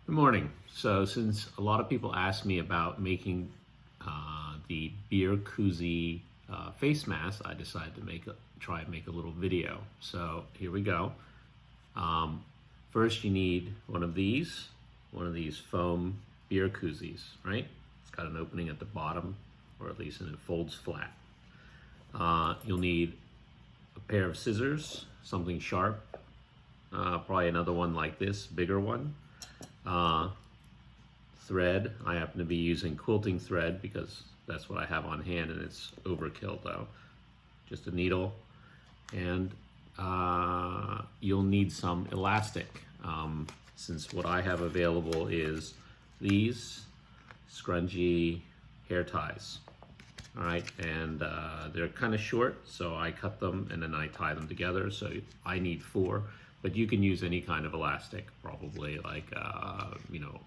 Good morning. So since a lot of people asked me about making the beer Coozie face mask, I decided to try and make a little video. So here we go. First you need one of these foam beer Koozies, right? It's got an opening at the bottom, or at least, and it folds flat. You'll need a pair of scissors, something sharp, probably another one like this, bigger one. Thread, I happen to be using quilting thread because that's what I have on hand, and it's overkill though. Just a needle, and you'll need some elastic, since what I have available is these scrunchie hair ties. All right, and they're kind of short, so I cut them and then I tie them together, so I need 4. But you can use any kind of elastic, probably like,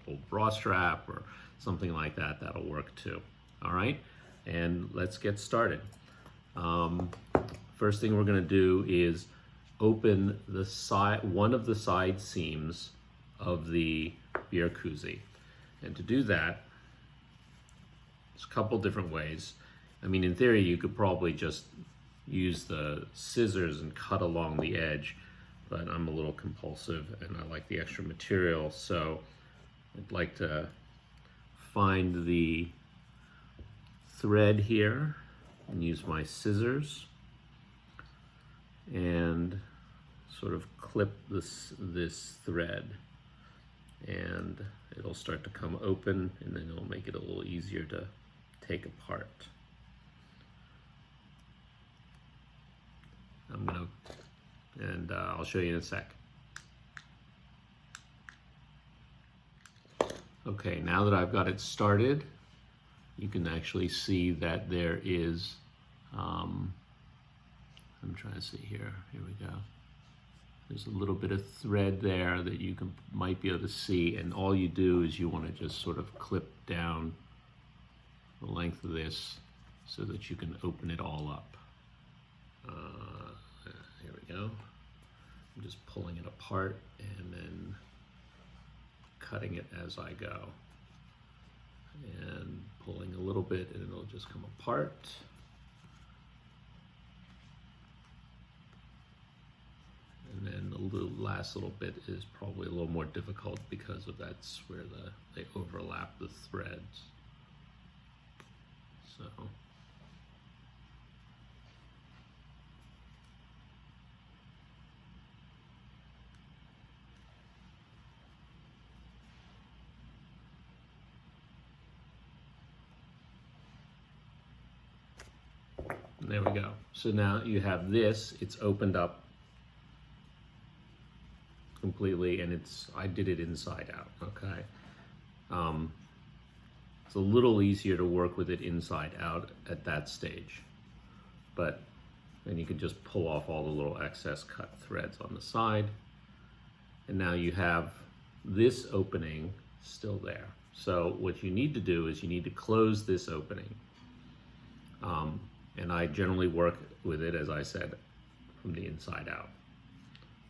old bra strap or something like that. That'll work too. All right, and let's get started. First thing we're gonna do is open one of the side seams of the beer Coozie. And to do that, there's a couple different ways. I mean, in theory, you could probably just use the scissors and cut along the edge, but I'm a little compulsive and I like the extra material, so I'd like to find the thread here and use my scissors and sort of clip this thread, and it'll start to come open, and then it'll make it a little easier to take apart. I'll show you in a sec. Okay, now that I've got it started, you can actually see that there is, I'm trying to see here, here we go. There's a little bit of thread there that you might be able to see, and all you do is you want to just sort of clip down the length of this so that you can open it all up. Here we go. I'm just pulling it apart and then cutting it as I go. And pulling a little bit and it'll just come apart. And then the last little bit is probably a little more difficult because that's where they overlap the threads. So. There we go. So now you have this, it's opened up completely, and I did it inside out, okay? It's a little easier to work with it inside out at that stage, but then you can just pull off all the little excess cut threads on the side, and now you have this opening still there. So what you need to do is you need to close this opening. And I generally work with it, as I said, from the inside out.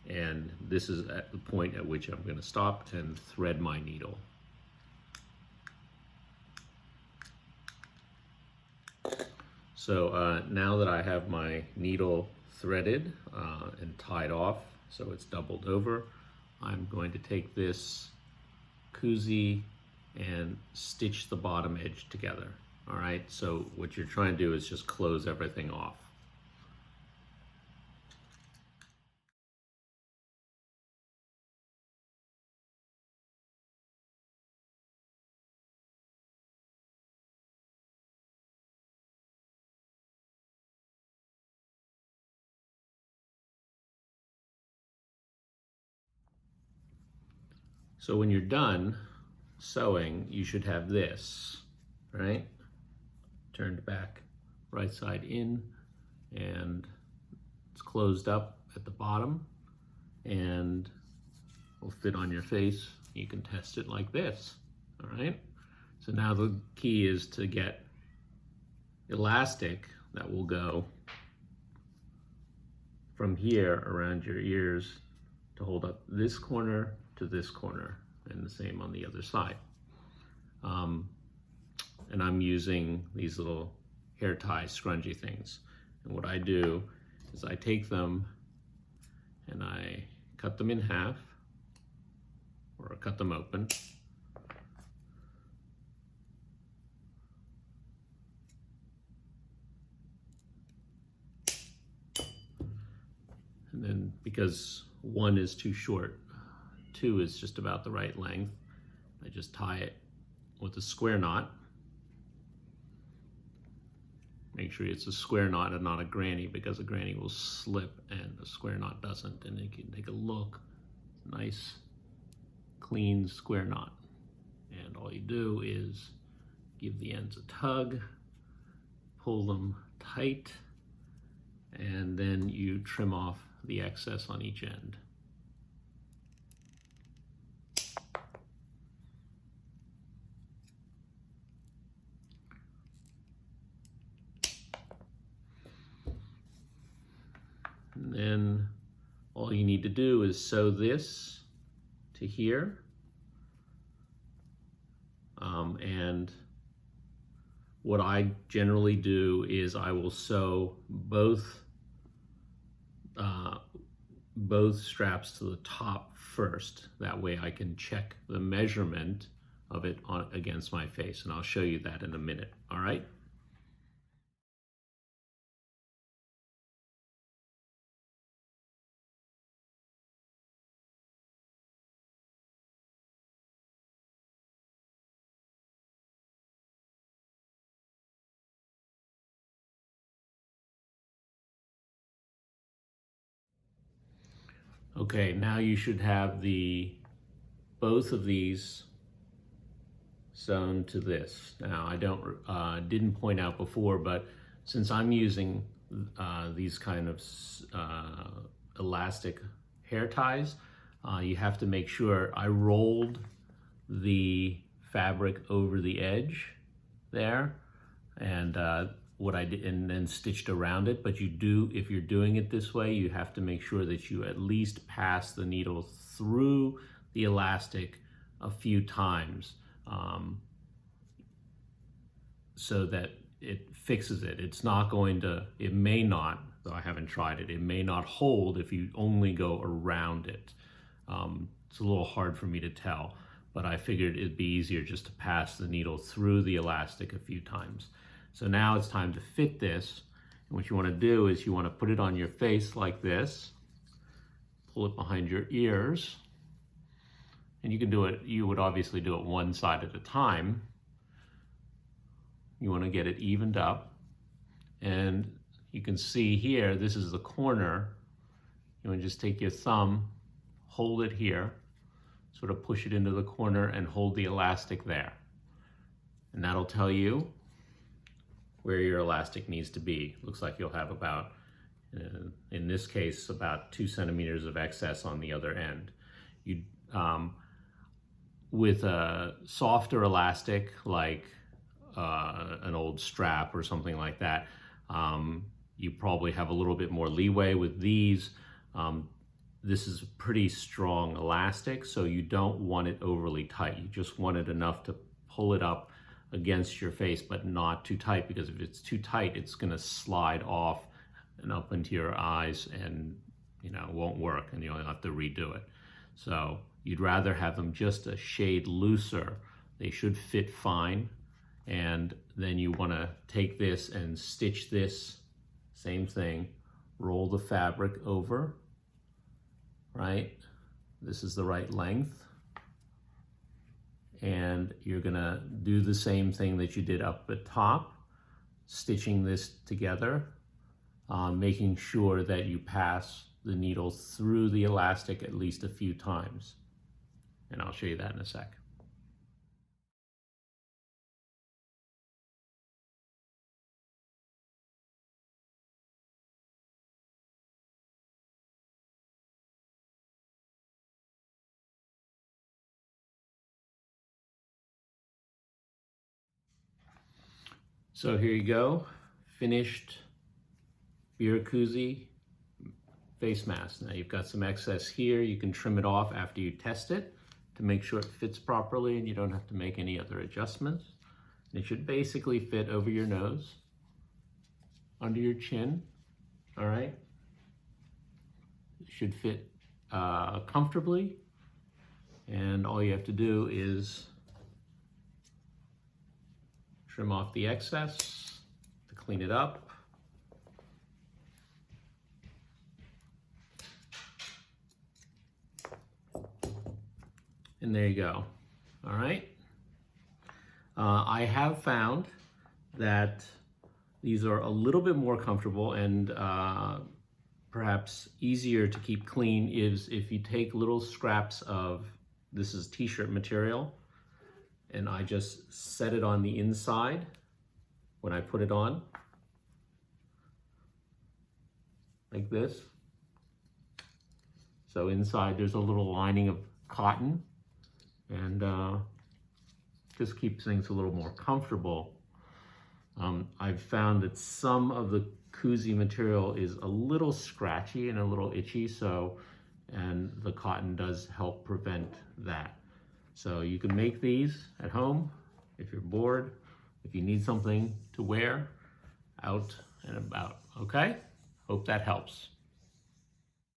And this is at the point at which I'm going to stop and thread my needle. So now that I have my needle threaded and tied off, so it's doubled over, I'm going to take this Coozie and stitch the bottom edge together. All right, so what you're trying to do is just close everything off. So when you're done sewing, you should have this, right? Turned back, right side in, and it's closed up at the bottom and will fit on your face. You can test it like this, all right? So now the key is to get elastic that will go from here around your ears to hold up this corner to this corner, and the same on the other side. And I'm using these little hair tie scrunchie things. And what I do is I take them and I cut them in half, or cut them open. And then, because one is too short, two is just about the right length, I just tie it with a square knot. Make sure it's a square knot and not a granny, because a granny will slip and a square knot doesn't, and you can take a look. Nice, clean square knot. And all you do is give the ends a tug, pull them tight, and then you trim off the excess on each end. And then all you need to do is sew this to here. And what I generally do is I will sew both straps to the top first. That way I can check the measurement of it against my face, and I'll show you that in a minute. All right? Okay, now you should have both of these sewn to this. Now I didn't point out before, but since I'm using these kind of elastic hair ties, you have to make sure I rolled the fabric over the edge there, and what I did, and then stitched around it. But if you're doing it this way, you have to make sure that you at least pass the needle through the elastic a few times, so that it fixes it. It's not going to, it may not, though I haven't tried it, it may not hold if you only go around it. It's a little hard for me to tell, but I figured it'd be easier just to pass the needle through the elastic a few times. So now it's time to fit this. And what you want to do is you want to put it on your face like this, pull it behind your ears, and you can do it, you would obviously do it one side at a time. You want to get it evened up, and you can see here, this is the corner. You want to just take your thumb, hold it here, sort of push it into the corner and hold the elastic there. And that'll tell you where your elastic needs to be. Looks like you'll have about, in this case, about 2 centimeters of excess on the other end. With a softer elastic, like an old strap or something like that, you probably have a little bit more leeway. With these, this is a pretty strong elastic, so you don't want it overly tight. You just want it enough to pull it up against your face, but not too tight, because if it's too tight, it's going to slide off and up into your eyes, and it won't work, and you'll have to redo it. So you'd rather have them just a shade looser. They should fit fine. And then you want to take this and stitch this, same thing, roll the fabric over, right? This is the right length. And you're gonna do the same thing that you did up at top, stitching this together, making sure that you pass the needle through the elastic at least a few times. And I'll show you that in a sec. So here you go, finished beer Coozie face mask. Now you've got some excess here. You can trim it off after you test it, to make sure it fits properly and you don't have to make any other adjustments. And it should basically fit over your nose, under your chin, all right? It should fit comfortably, and all you have to do is trim off the excess to clean it up. And there you go. All right. I have found that these are a little bit more comfortable and perhaps easier to keep clean is if you take little scraps of, this is t-shirt material, and I just set it on the inside when I put it on, like this. So inside there's a little lining of cotton, and just keeps things a little more comfortable. I've found that some of the Coozie material is a little scratchy and a little itchy, and the cotton does help prevent that. So you can make these at home if you're bored, if you need something to wear out and about, okay? Hope that helps.